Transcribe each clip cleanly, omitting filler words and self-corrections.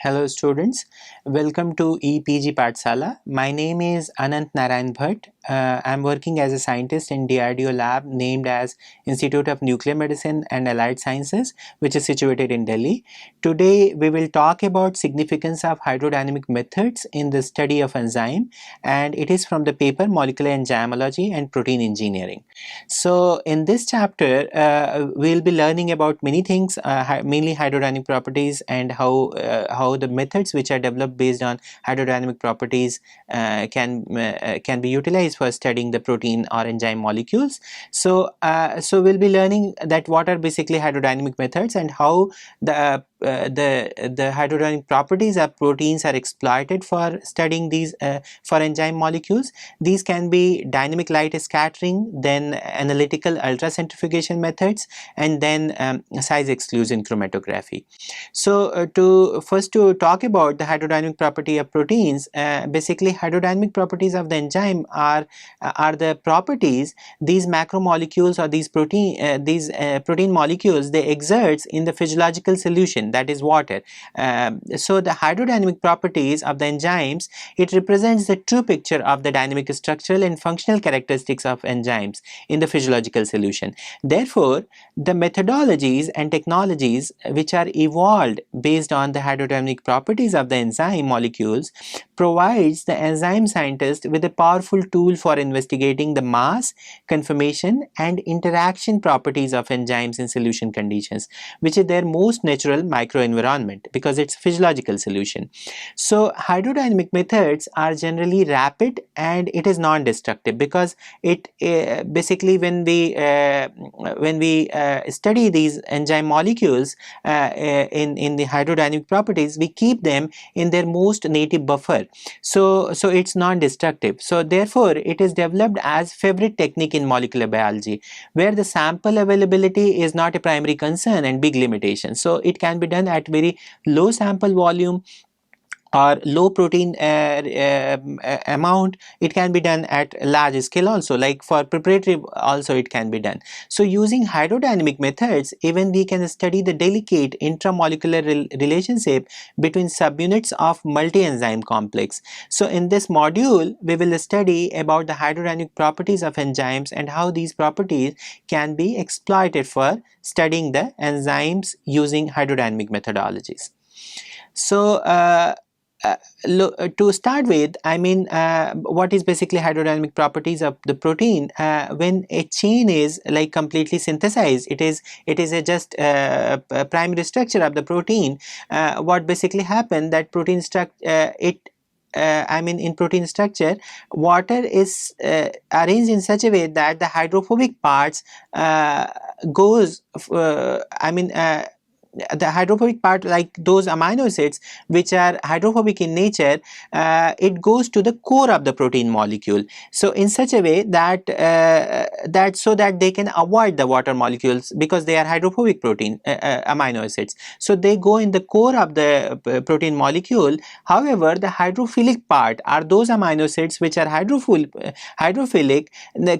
Hello students, welcome to EPG Pathsala. My name is Anant Narayan Bhatt. I am working as a scientist in DRDO lab named as Institute of Nuclear Medicine and Allied Sciences, which is situated in Delhi. Today we will talk about significance of hydrodynamic methods in the study of enzyme, and it is from the paper Molecular Enzymology and Protein Engineering. So in this chapter we'll be learning about many things, mainly hydrodynamic properties and how the methods which are developed based on hydrodynamic properties can be utilized for studying the protein or enzyme molecules. So we'll be learning that what are basically hydrodynamic methods and how the hydrodynamic properties of proteins are exploited for studying these for enzyme molecules. These can be dynamic light scattering, then analytical ultracentrifugation methods, and then size exclusion chromatography. So to talk about the hydrodynamic property of proteins, basically hydrodynamic properties of the enzyme are the properties these macromolecules or these protein molecules they exerts in the physiological solution, that is water. So the hydrodynamic properties of the enzymes, it represents the true picture of the dynamic structural and functional characteristics of enzymes in the physiological solution. Therefore, the methodologies and technologies which are evolved based on the hydrodynamic properties of the enzyme molecules provides the enzyme scientist with a powerful tool for investigating the mass, conformation, and interaction properties of enzymes in solution conditions, which is their most natural microenvironment because it's a physiological solution. So hydrodynamic methods are generally rapid and it is non-destructive because it basically when we study these enzyme molecules in the hydrodynamic properties, we keep them in their most native buffer. So it's non-destructive. So therefore it is developed as favorite technique in molecular biology, where the sample availability is not a primary concern and big limitation. So it can be done at very low sample volume or low protein amount. It can be done at large scale also, like for preparatory also it can be done. So using hydrodynamic methods, even we can study the delicate intramolecular relationship between subunits of multi-enzyme complex. So in this module we will study about the hydrodynamic properties of enzymes and how these properties can be exploited for studying the enzymes using hydrodynamic methodologies. So to start with, what is basically hydrodynamic properties of the protein? When a chain is like completely synthesized, it is just a primary structure of the protein. What basically happened that protein structure in protein structure, water is arranged in such a way that the hydrophobic parts goes the hydrophobic part, like those amino acids which are hydrophobic in nature, it goes to the core of the protein molecule. So in such a way that so that they can avoid the water molecules because they are hydrophobic protein amino acids. So they go in the core of the protein molecule. However, the hydrophilic part are those amino acids which are hydrophilic,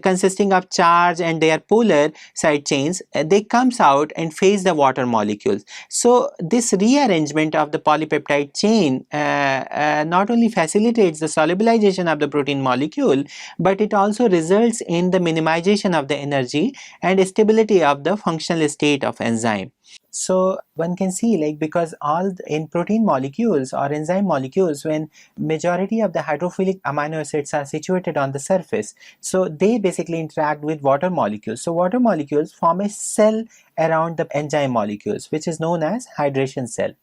consisting of charge and their polar side chains. They comes out and face the water molecules. So this rearrangement of the polypeptide chain not only facilitates the solubilization of the protein molecule, but it also results in the minimization of the energy and stability of the functional state of enzyme. So one can see, like, because in protein molecules or enzyme molecules, when majority of the hydrophilic amino acids are situated on the surface, so they basically interact with water molecules. So water molecules form a cell around the enzyme molecules, which is known as hydration cell.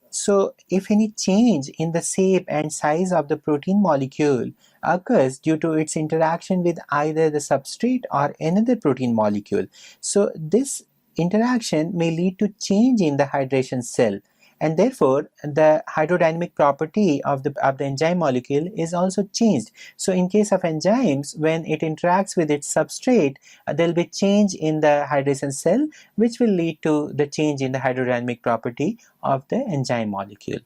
So if any change in the shape and size of the protein molecule occurs due to its interaction with either the substrate or another protein molecule, so this interaction may lead to change in the hydration cell, and therefore the hydrodynamic property of the enzyme molecule is also changed. So in case of enzymes, when it interacts with its substrate, there will be change in the hydration cell, which will lead to the change in the hydrodynamic property of the enzyme molecule.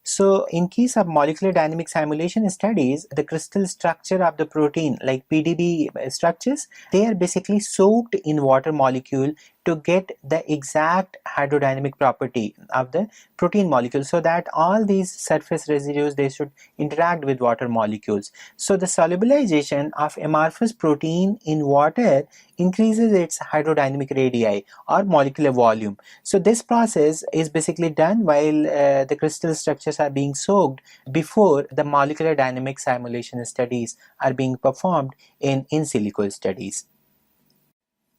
So in case of molecular dynamic simulation studies, the crystal structure of the protein, like PDB structures, they are basically soaked in water molecule to get the exact hydrodynamic property of the protein molecule, so that all these surface residues, they should interact with water molecules. So the solubilization of amorphous protein in water increases its hydrodynamic radii or molecular volume. So this process is basically done while the crystal structures are being soaked before the molecular dynamic simulation studies are being performed in silico studies.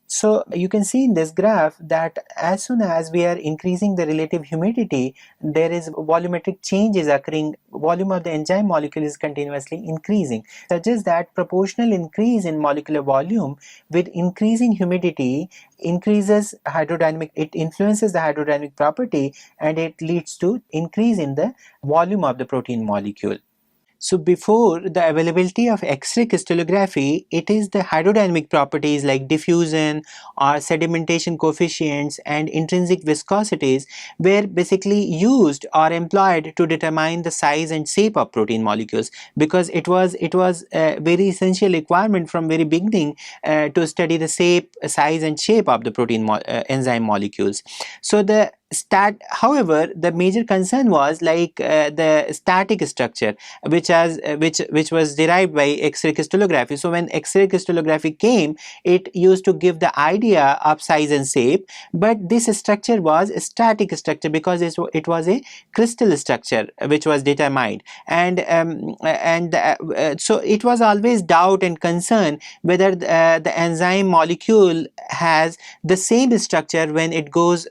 So you can see in this graph that as soon as we are increasing the relative humidity, there is volumetric changes occurring. Volume of the enzyme molecule is continuously increasing, suggests that proportional increase in molecular volume with increasing humidity increases hydrodynamic, it influences the hydrodynamic property, and it leads to increase in the volume of the protein molecule. So before the availability of X-ray crystallography, it is the hydrodynamic properties like diffusion or sedimentation coefficients and intrinsic viscosities were basically used or employed to determine the size and shape of protein molecules, because it was a very essential requirement from very beginning to study the shape, size and shape of the enzyme molecules. So however, the major concern was like the static structure, which was derived by X-ray crystallography. So when X-ray crystallography came, it used to give the idea of size and shape, but this structure was a static structure because it was a crystal structure which was determined, and so it was always doubt and concern whether the enzyme molecule has the same structure when it goes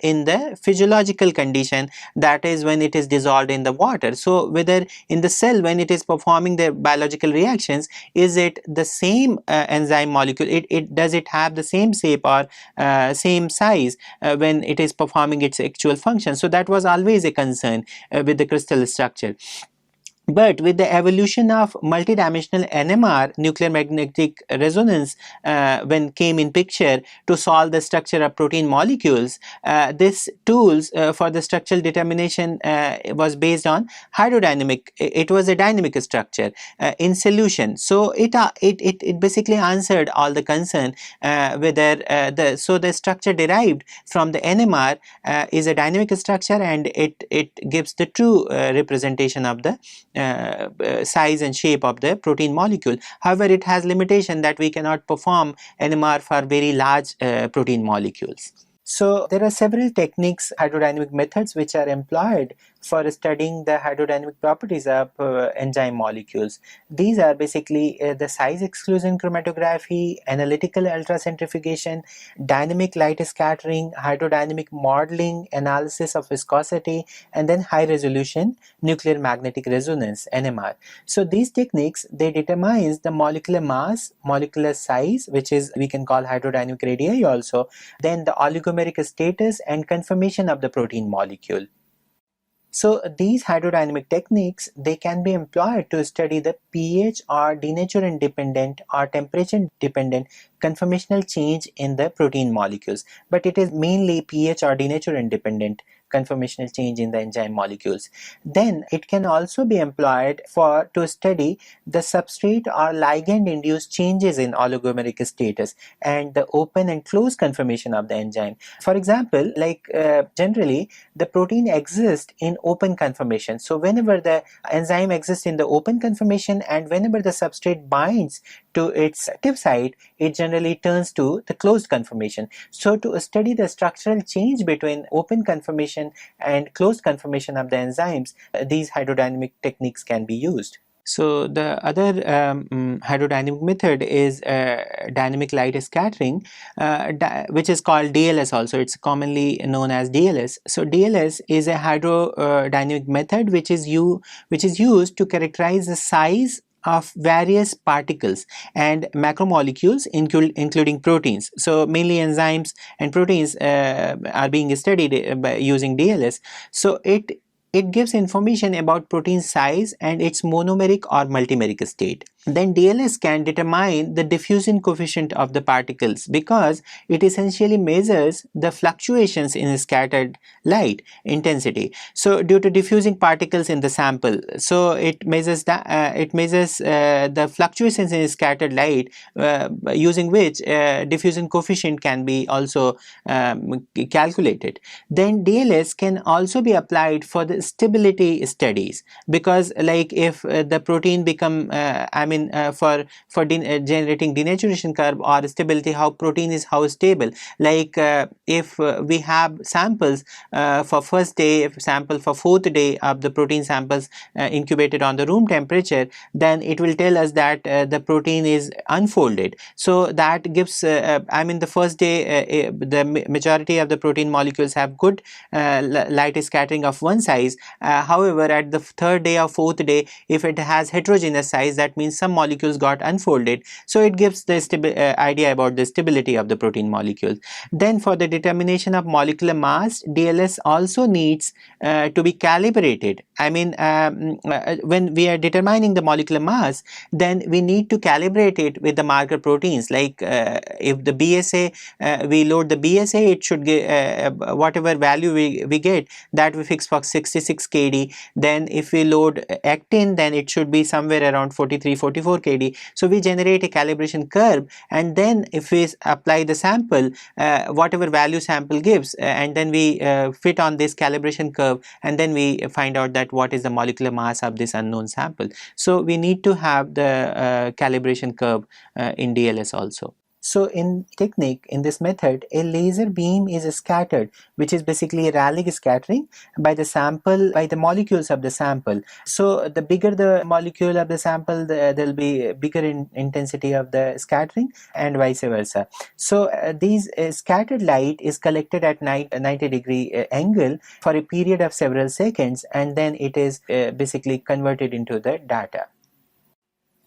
in the physiological condition, that is when it is dissolved in the water. So whether in the cell when it is performing the biological reactions, is it the same enzyme molecule, does it have the same shape or same size when it is performing its actual function. So that was always a concern with the crystal structure. But with the evolution of multidimensional NMR, nuclear magnetic resonance, when came in picture to solve the structure of protein molecules, this tools for the structural determination was based on hydrodynamic. It was a dynamic structure in solution. So it basically answered all the concern whether the structure derived from the NMR is a dynamic structure, and it gives the true representation of the size and shape of the protein molecule. However, it has limitation that we cannot perform NMR for very large protein molecules. So there are several techniques, hydrodynamic methods, which are employed for studying the hydrodynamic properties of enzyme molecules. These are basically the size exclusion chromatography, analytical ultracentrifugation, dynamic light scattering, hydrodynamic modeling, analysis of viscosity, and then high resolution nuclear magnetic resonance, NMR. So these techniques, they determine the molecular mass, molecular size, which is we can call hydrodynamic radii also, then the oligomeric status and conformation of the protein molecule. So these hydrodynamic techniques, they can be employed to study the pH or denaturing dependent or temperature dependent conformational change in the protein molecules, but it is mainly pH or denaturing dependent conformational change in the enzyme molecules. Then it can also be employed to study the substrate or ligand induced changes in oligomeric status and the open and closed conformation of the enzyme. For example, like generally the protein exists in open conformation. So whenever the enzyme exists in the open conformation and whenever the substrate binds to its active site, it generally turns to the closed conformation. So to study the structural change between open conformation and closed conformation of the enzymes, these hydrodynamic techniques can be used. So the other hydrodynamic method is dynamic light scattering, which is called DLS also. It's commonly known as DLS. So DLS is a hydrodynamic method which is used to characterize the size of various particles and macromolecules including proteins. So mainly enzymes and proteins are being studied by using DLS. So it gives information about protein size and its monomeric or multimeric state. then DLS can determine the diffusion coefficient of the particles, because it essentially measures the fluctuations in scattered light intensity. So due to diffusing particles in the sample, so it measures the fluctuations in scattered light, using which diffusion coefficient can be also calculated. Then DLS can also be applied for the stability studies, because like if the protein become generating denaturation curve or stability, how protein is how stable, like if we have samples for first day, sample for fourth day of the protein samples incubated on the room temperature, then it will tell us that the protein is unfolded. So that gives the first day the majority of the protein molecules have good light scattering of one size. However, at the third day or fourth day, if it has heterogeneous size, that means some molecules got unfolded. So it gives the idea about the stability of the protein molecules. Then for the determination of molecular mass, DLS also needs to be calibrated. When we are determining the molecular mass, then we need to calibrate it with the marker proteins. Like if the BSA, we load the BSA, it should get whatever value we get, that we fix for 66 kD. Then if we load actin, then it should be somewhere around 43-44 kD. So we generate a calibration curve, and then if we apply the sample, whatever value sample gives, and then we fit on this calibration curve, and then we find out that what is the molecular mass of this unknown sample. So we need to have the calibration curve in DLS also. So in technique, in this method, a laser beam is scattered, which is basically a Rayleigh scattering by the sample, by the molecules of the sample. So the bigger the molecule of the sample, there will be bigger intensity of the scattering, and vice versa. So these scattered light is collected at 90-degree angle for a period of several seconds, and then it is basically converted into the data.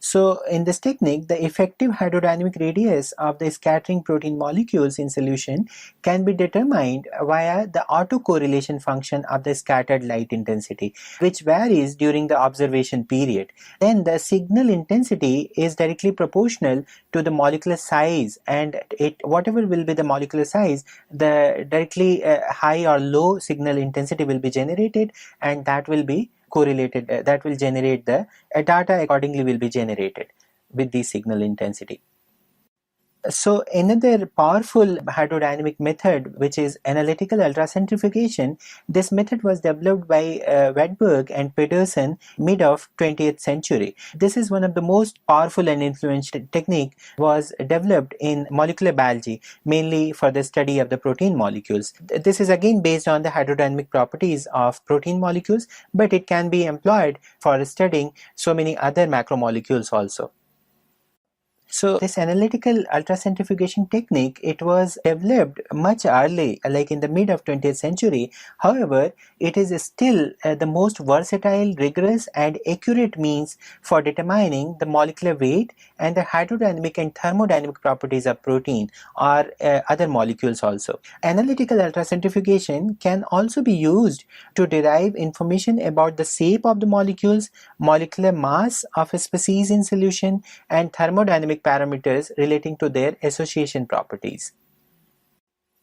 So in this technique, the effective hydrodynamic radius of the scattering protein molecules in solution can be determined via the autocorrelation function of the scattered light intensity, which varies during the observation period. Then the signal intensity is directly proportional to the molecular size, and whatever will be the molecular size, the directly high or low signal intensity will be generated, and that will be correlated, that will generate the data accordingly will be generated with the signal intensity. So another powerful hydrodynamic method, which is analytical ultracentrifugation, this method was developed by Wedberg and Pedersen mid of 20th century. This is one of the most powerful and influential technique, was developed in molecular biology, mainly for the study of the protein molecules. This is again based on the hydrodynamic properties of protein molecules, but it can be employed for studying so many other macromolecules also. So this analytical ultracentrifugation technique, it was developed much early, like in the mid of 20th century. However, it is still the most versatile, rigorous and accurate means for determining the molecular weight and the hydrodynamic and thermodynamic properties of protein or other molecules also. Analytical ultracentrifugation can also be used to derive information about the shape of the molecules, molecular mass of a species in solution, and thermodynamic parameters relating to their association properties.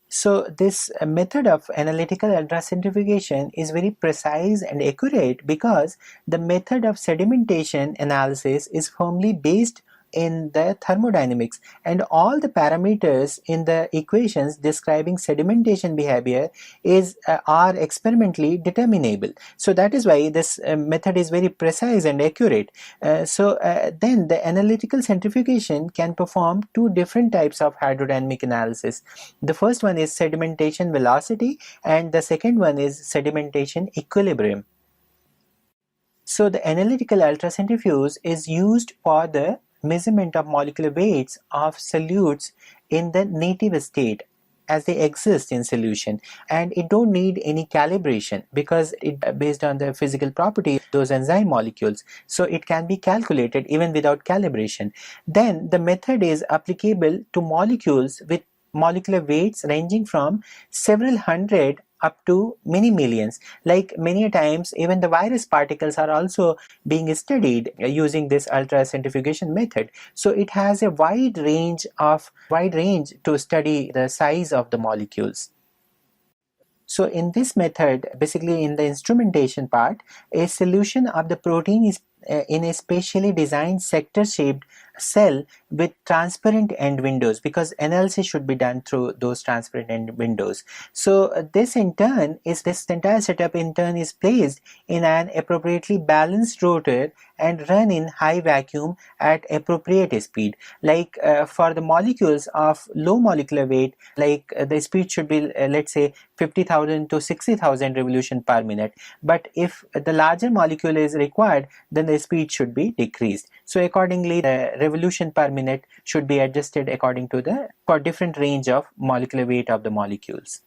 So this method of analytical ultracentrifugation is very precise and accurate because the method of sedimentation analysis is firmly based in the thermodynamics, and all the parameters in the equations describing sedimentation behavior are experimentally determinable. So that is why this method is very precise and accurate. Then the analytical centrifugation can perform two different types of hydrodynamic analysis. The first one is sedimentation velocity, and the second one is sedimentation equilibrium. So the analytical ultracentrifuge is used for the measurement of molecular weights of solutes in the native state as they exist in solution, and it don't need any calibration because it based on the physical property of those enzyme molecules, so it can be calculated even without calibration. Then the method is applicable to molecules with molecular weights ranging from several hundred up to many millions. Like many times, even the virus particles are also being studied using this ultracentrifugation method. So it has a wide range to study the size of the molecules. So in this method, basically in the instrumentation part, a solution of the protein is in a specially designed sector-shaped cell with transparent end windows, because analysis should be done through those transparent end windows. So this entire setup in turn is placed in an appropriately balanced rotor and run in high vacuum at appropriate speed. Like for the molecules of low molecular weight, like the speed should be let's say 50,000 to 60,000 revolution per minute. But if the larger molecule is required, then the speed should be decreased. So accordingly, the revolution per minute should be adjusted according to for different range of molecular weight of the molecules.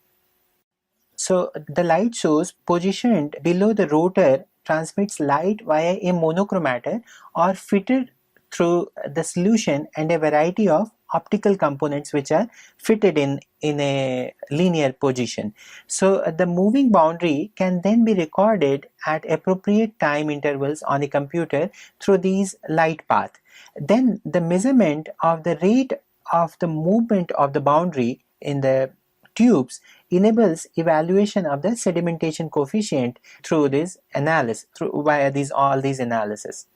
So the light source positioned below the rotor transmits light via a monochromator or fitted through the solution, and a variety of optical components which are fitted in a linear position. So the moving boundary can then be recorded at appropriate time intervals on a computer through these light path. Then the measurement of the rate of the movement of the boundary in the tubes enables evaluation of the sedimentation coefficient through this analysis, via all these analysis.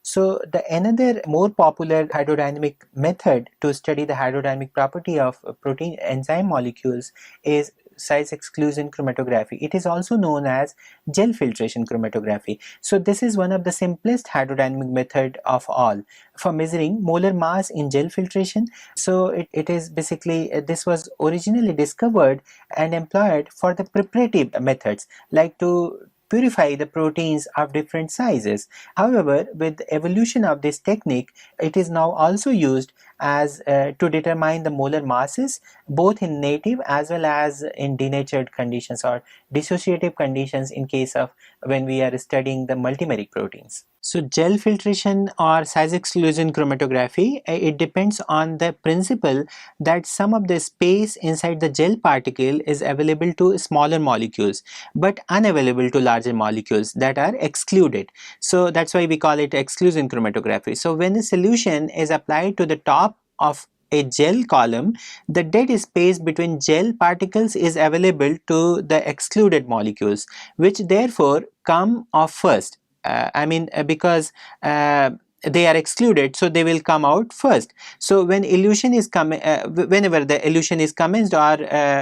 So another more popular hydrodynamic method to study the hydrodynamic property of protein enzyme molecules is size exclusion chromatography. It is also known as gel filtration chromatography. So this is one of the simplest hydrodynamic method of all for measuring molar mass in gel filtration. So it is basically this was originally discovered and employed for the preparative methods, like to purify the proteins of different sizes. However, with the evolution of this technique, it is now also used as to determine the molar masses, both in native as well as in denatured conditions or dissociative conditions, in case of when we are studying the multimeric proteins. So gel filtration or size exclusion chromatography, it depends on the principle that some of the space inside the gel particle is available to smaller molecules but unavailable to larger molecules that are excluded. So that's why we call it exclusion chromatography. So when the solution is applied to the top of a gel column, the dead space between gel particles is available to the excluded molecules, which therefore come off first. Because they are excluded, so they will come out first. So when elution is whenever the elution is commenced, or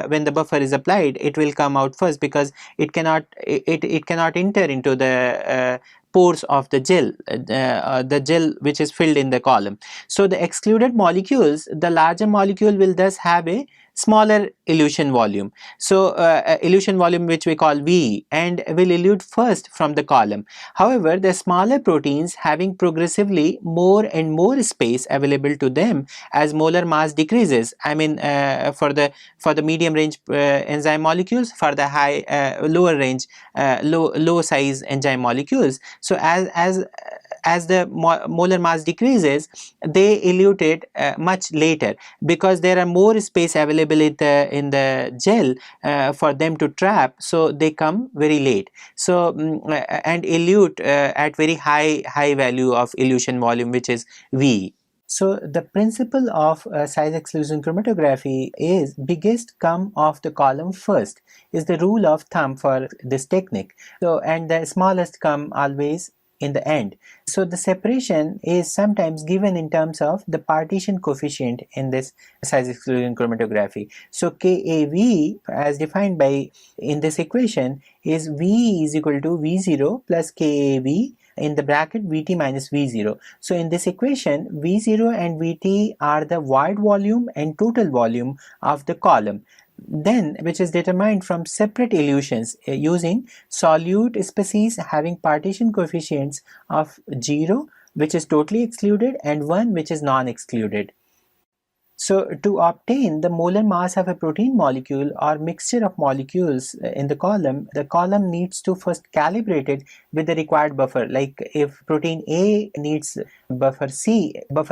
when the buffer is applied, it will come out first, because it cannot enter into the pores of the gel which is filled in the column. So the excluded molecules, the larger molecule will thus have a smaller elution volume. So elution volume, which we call V, and will elute first from the column. However, the smaller proteins, having progressively more and more space available to them as molar mass decreases, for the medium range enzyme molecules, for the lower range low size enzyme molecules. So as the molar mass decreases, they elute it much later, because there are more space available in the gel for them to trap, so they come very late. So and elute at very high value of elution volume, which is V. So the principle of size exclusion chromatography is biggest come off the column first, is the rule of thumb for this technique. So, and the smallest come always in the end. So the separation is sometimes given in terms of the partition coefficient in this size exclusion chromatography. So KAV, as defined by in this equation, is V is equal to V0 plus KAV in the bracket Vt minus V0. So in this equation, V0 and Vt are the void volume and total volume of the column, then which is determined from separate elutions using solute species having partition coefficients of 0, which is totally excluded, and 1, which is non-excluded. So to obtain the molar mass of a protein molecule or mixture of molecules in the column needs to first calibrate it with the required buffer. Like if protein A needs buffer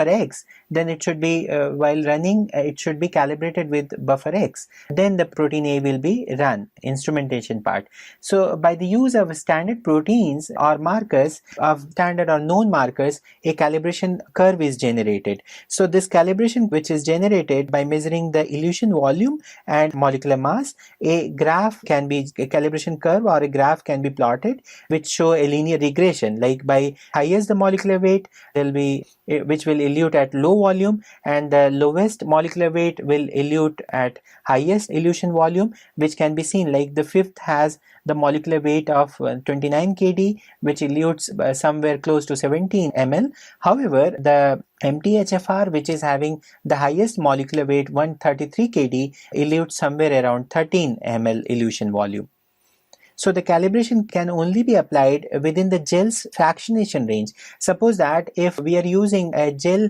X, then it should be while running it should be calibrated with buffer X. Then the protein A will be run, instrumentation part. So by the use of standard proteins or markers of standard or known markers, a calibration curve is generated. So this calibration, which is generated by measuring the elution volume and molecular mass, a calibration curve or a graph can be plotted which show a linear regression. Like by highest the molecular weight which will elute at low volume, and the lowest molecular weight will elute at highest elution volume, which can be seen like the fifth has the molecular weight of 29 kd, which elutes somewhere close to 17 ml. However, the MTHFR, which is having the highest molecular weight 133 kd, elutes somewhere around 13 ml elution volume. So the calibration can only be applied within the gel's fractionation range. Suppose that if we are using a gel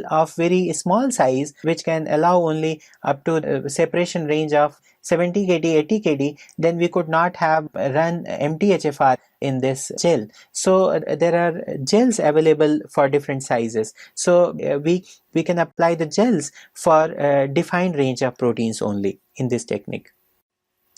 of very small size, which can allow only up to a separation range of 70 kd, 80 kd, then we could not have run MTHFR in this gel. So there are gels available for different sizes. So we can apply the gels for a defined range of proteins only in this technique.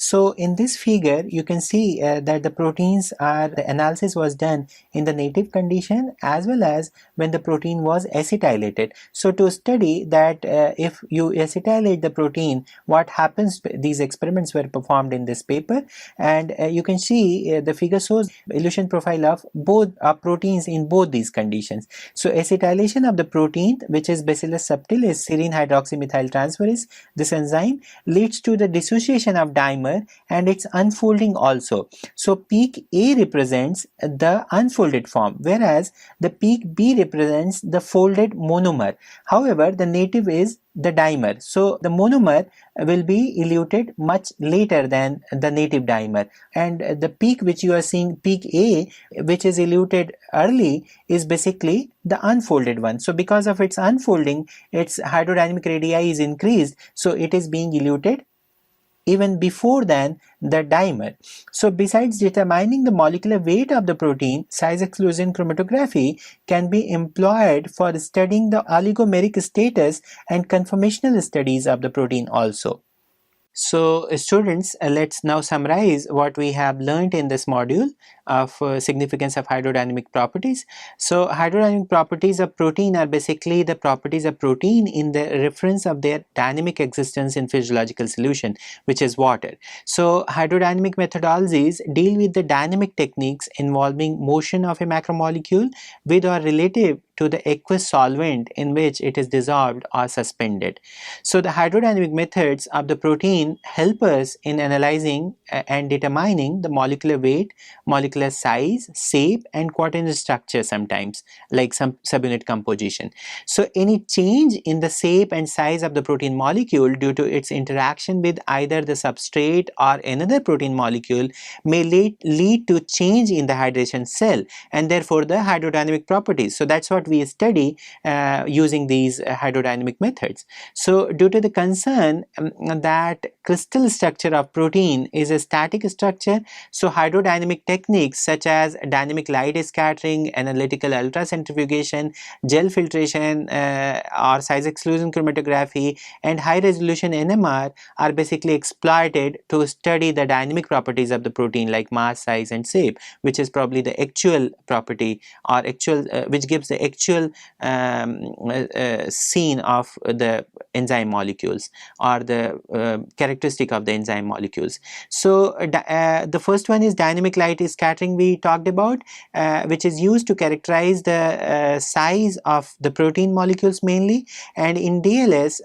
So in this figure, you can see that the analysis was done in the native condition as well as when the protein was acetylated. So to study that if you acetylate the protein, what happens, these experiments were performed in this paper, and you can see the figure shows elution profile of both proteins in both these conditions. So acetylation of the protein, which is Bacillus subtilis serine hydroxymethyltransferase, this enzyme leads to the dissociation of dimer and its unfolding also. So peak A represents the unfolded form, whereas the peak B represents the folded monomer. However, the native is the dimer. So the monomer will be eluted much later than the native dimer, and the peak which you are seeing, peak A, which is eluted early, is basically the unfolded one. So because of its unfolding, its hydrodynamic radii is increased, so it is being eluted even before than the dimer. So besides determining the molecular weight of the protein, size exclusion chromatography can be employed for studying the oligomeric status and conformational studies of the protein also. So students, let's now summarize what we have learned in this module of significance of hydrodynamic properties. So hydrodynamic properties of protein are basically the properties of protein in the reference of their dynamic existence in physiological solution, which is water. So hydrodynamic methodologies deal with the dynamic techniques involving motion of a macromolecule with or relative to the aqueous solvent in which it is dissolved or suspended. So the hydrodynamic methods of the protein help us in analyzing and determining the molecular weight, molecular size, shape, and quaternary structure sometimes, like some subunit composition. So any change in the shape and size of the protein molecule due to its interaction with either the substrate or another protein molecule may lead to change in the hydration cell and therefore the hydrodynamic properties. So that's what we study using these hydrodynamic methods. So due to the concern that crystal structure of protein is a static structure, so hydrodynamic techniques such as dynamic light scattering, analytical ultracentrifugation, gel filtration or size exclusion chromatography, and high resolution NMR are basically exploited to study the dynamic properties of the protein like mass, size, and shape, which is probably the actual property or which gives the actual scene of the enzyme molecules or the characteristic of the enzyme molecules. So the first one is dynamic light scattering we talked about, which is used to characterize the size of the protein molecules mainly. And in DLS,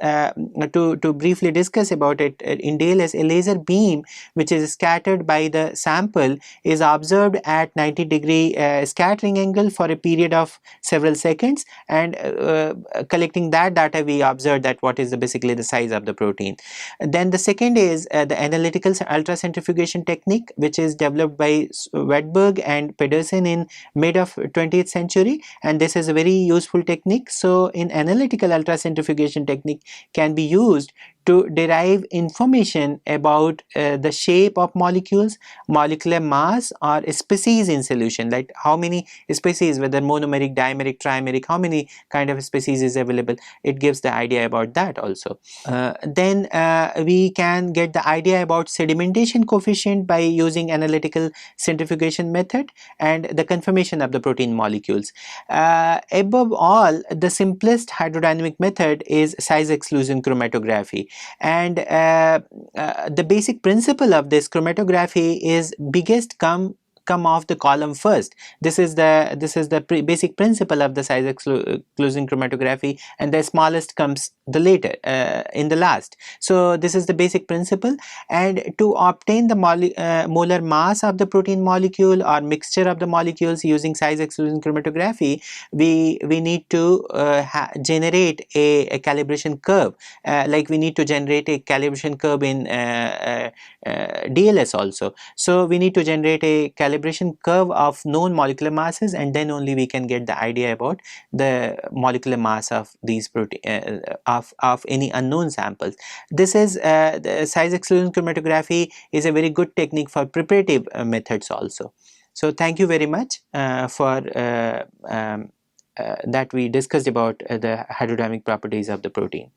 to briefly discuss about it, in DLS a laser beam which is scattered by the sample is observed at 90-degree scattering angle for a period of several seconds, and collecting that data we observe that what is basically the size of the protein. Then the second is the analytical ultracentrifugation technique, which is developed by Wedberg and Pedersen in mid of 20th century, and this is a very useful technique. So in analytical ultracentrifugation technique can be used to derive information about the shape of molecules, molecular mass, or species in solution, like how many species, whether monomeric, dimeric, trimeric, how many kind of species is available. It gives the idea about that also. Then we can get the idea about sedimentation coefficient by using analytical centrifugation method and the conformation of the protein molecules. Above all, the simplest hydrodynamic method is size exclusion chromatography, and the basic principle of this chromatography is biggest come off the column first. This is the basic principle of the size exclusion chromatography, and the smallest comes the later in the last. So this is the basic principle, and to obtain the molar mass of the protein molecule or mixture of the molecules using size exclusion chromatography, we need to generate a calibration curve, like we need to generate a calibration curve in DLS also. So we need to generate a calibration curve of known molecular masses, and then only we can get the idea about the molecular mass of these protein of any unknown samples. This is the size exclusion chromatography is a very good technique for preparative methods also. So thank you very much for that we discussed about the hydrodynamic properties of the protein.